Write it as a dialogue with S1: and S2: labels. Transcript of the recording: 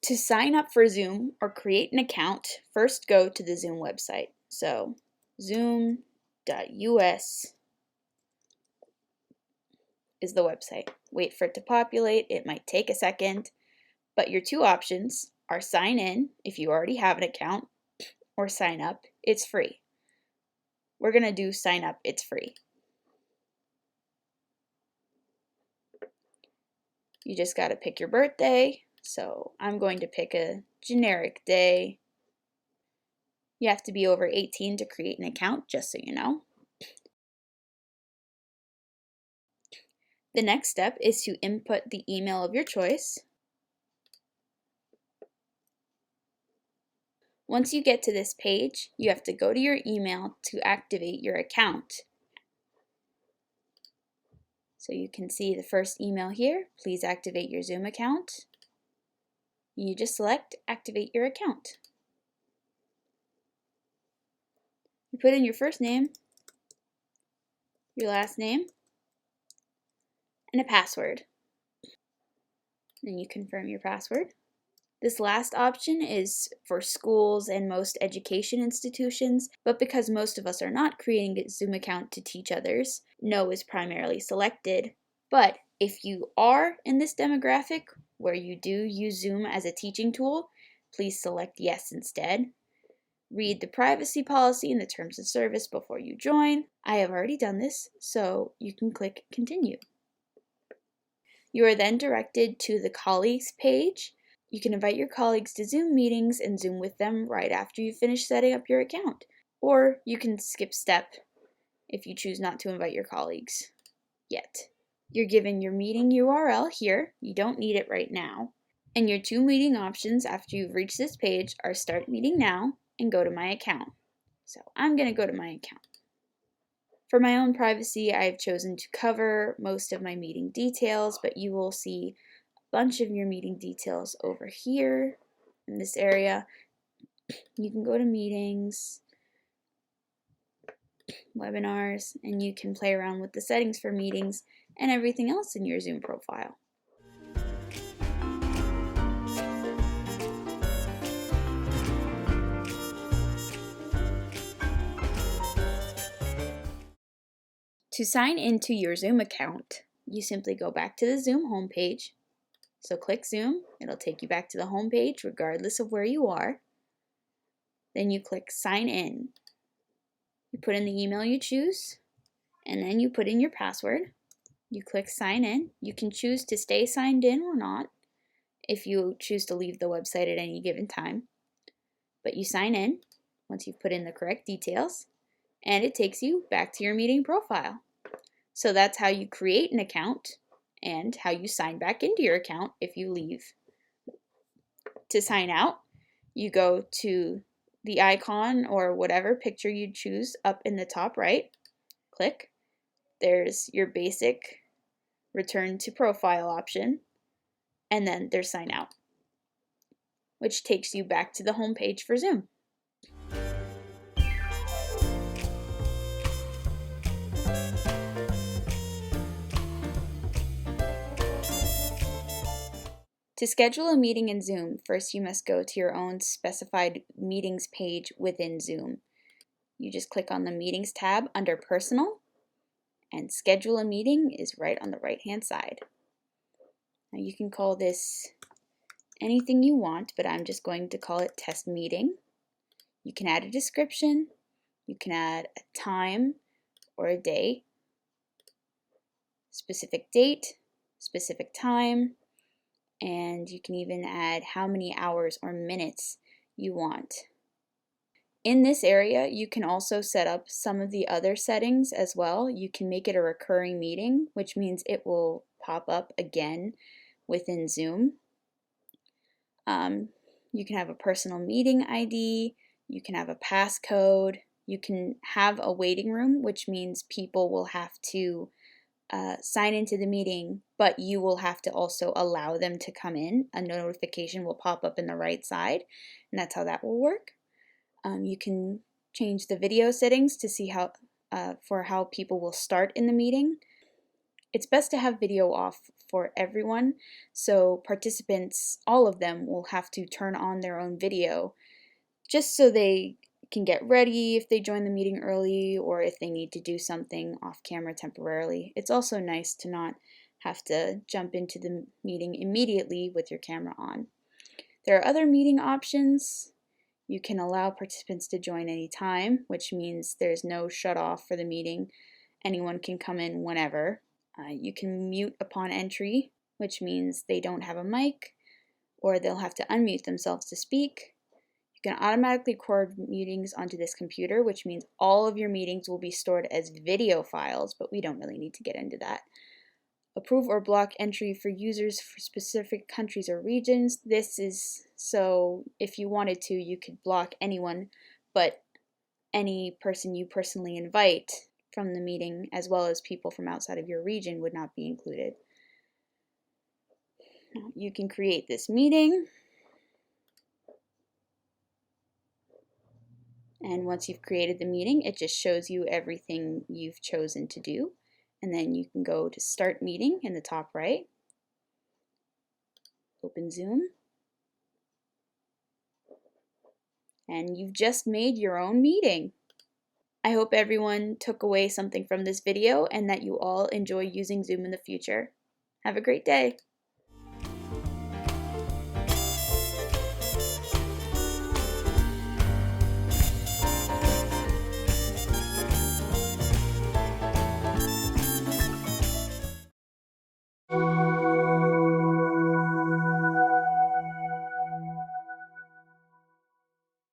S1: To sign up for Zoom or create an account, first go to the Zoom website. So zoom.us is the website. Wait for it to populate. It might take a second, but your two options are sign in if you already have an account, or sign up. It's free. We're going to do sign up. It's free. You just got to pick your birthday. So I'm going to pick a generic day. You have to be over 18 to create an account, just so you know. The next step is to input the email of your choice. Once you get to this page, you have to go to your email to activate your account. So you can see the first email here, please activate your Zoom account. You just select activate your account. You put in your first name, your last name, and a password. Then you confirm your password. This last option is for schools and most education institutions, but because most of us are not creating a Zoom account to teach others, no is primarily selected. But if you are in this demographic where you do use Zoom as a teaching tool, please select yes instead. Read the privacy policy and the terms of service before you join. I have already done this, so you can click continue. You are then directed to the colleagues page. You can invite your colleagues to Zoom meetings and Zoom with them right after you finish setting up your account. Or you can skip step if you choose not to invite your colleagues yet. You're given your meeting URL here. You don't need it right now. And your two meeting options after you've reached this page are start meeting now and go to my account. So I'm going to go to my account. For my own privacy, I've chosen to cover most of my meeting details, but you will see bunch of your meeting details over here in this area. You can go to meetings, webinars, and you can play around with the settings for meetings and everything else in your Zoom profile. To sign into your Zoom account, you simply go back to the Zoom homepage. So click Zoom, it'll take you back to the home page regardless of where you are. Then you click Sign In. You put in the email you choose, and then you put in your password. You click Sign In. You can choose to stay signed in or not if you choose to leave the website at any given time. But you sign in once you've put in the correct details, and it takes you back to your meeting profile. So that's how you create an account and how you sign back into your account if you leave. To sign out, you go to the icon or whatever picture you choose up in the top right. Click. There's your basic return to profile option, and then there's sign out, which takes you back to the home page for Zoom. To schedule a meeting in Zoom, first you must go to your own specified meetings page within Zoom. You just click on the Meetings tab under Personal, and Schedule a Meeting is right on the right-hand side. Now you can call this anything you want, but I'm just going to call it Test Meeting. You can add a description, you can add a time or a day, specific date, specific time, and you can even add how many hours or minutes you want. In this area, you can also set up some of the other settings as well. You can make it a recurring meeting, which means it will pop up again within Zoom. You can have a personal meeting ID, you can have a passcode, you can have a waiting room, which means people will have to sign into the meeting, but you will have to also allow them to come in. A notification will pop up in the right side, and that's how that will work. You can change the video settings to see how people will start in the meeting. It's best to have video off for everyone. So participants, all of them, will have to turn on their own video just so they can get ready if they join the meeting early or if they need to do something off camera temporarily. It's also nice to not have to jump into the meeting immediately with your camera on. There are other meeting options. You can allow participants to join anytime, which means there's no shut off for the meeting. Anyone can come in whenever. You can mute upon entry, which means they don't have a mic or they'll have to unmute themselves to speak. You can automatically record meetings onto this computer, which means all of your meetings will be stored as video files, but we don't really need to get into that. Approve or block entry for users for specific countries or regions. This is so if you wanted to, you could block anyone, but any person you personally invite from the meeting, as well as people from outside of your region, would not be included. You can create this meeting. And once you've created the meeting, it just shows you everything you've chosen to do. And then you can go to Start Meeting in the top right. Open Zoom. And you've just made your own meeting. I hope everyone took away something from this video and that you all enjoy using Zoom in the future. Have a great day.